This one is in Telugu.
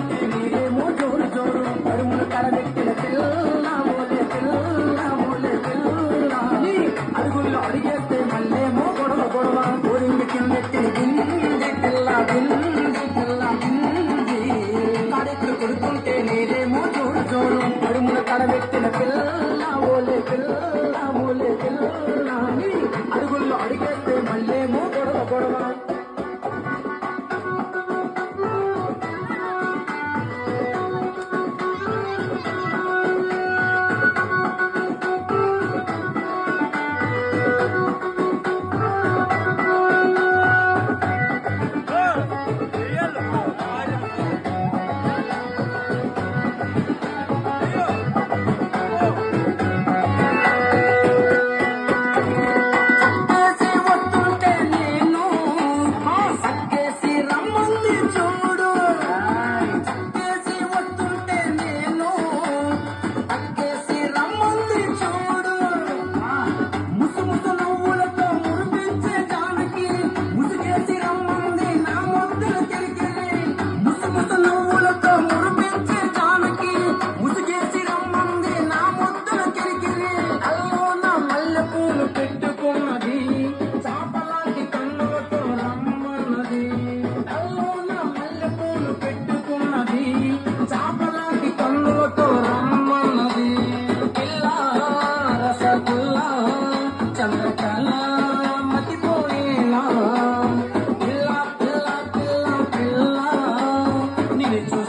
కొడుతుంటే నీరేమో జోరు జోరు అడుములు కడబెట్టిన పిల్ల ఓలే పిల్ల ఓలే పిల్ల అడుగుల్లో అడిగేస్తే మళ్ళేమో గొడవ గొడవ ఊరింది కిందెత్తి గింది పిల్ల గింది పిల్ల గింది కాడెట్లు కొడుతుంటే నీరేమో జోరు జోరు అడుములు కడబెట్టిన పిల్ల ఓలే పిల్ల ఓలే పిల్ల అడుగుల్లో అడిగేస్తే మళ్ళేమో గొడవ గొడవ చాపలాంటి కన్నులతో రమ్మన్నది పిల్ల రసగుల్లా చంద్రకళ మతిపోయేలా పిల్ల పిల్ల పిల్ల పిల్ల నిన్ను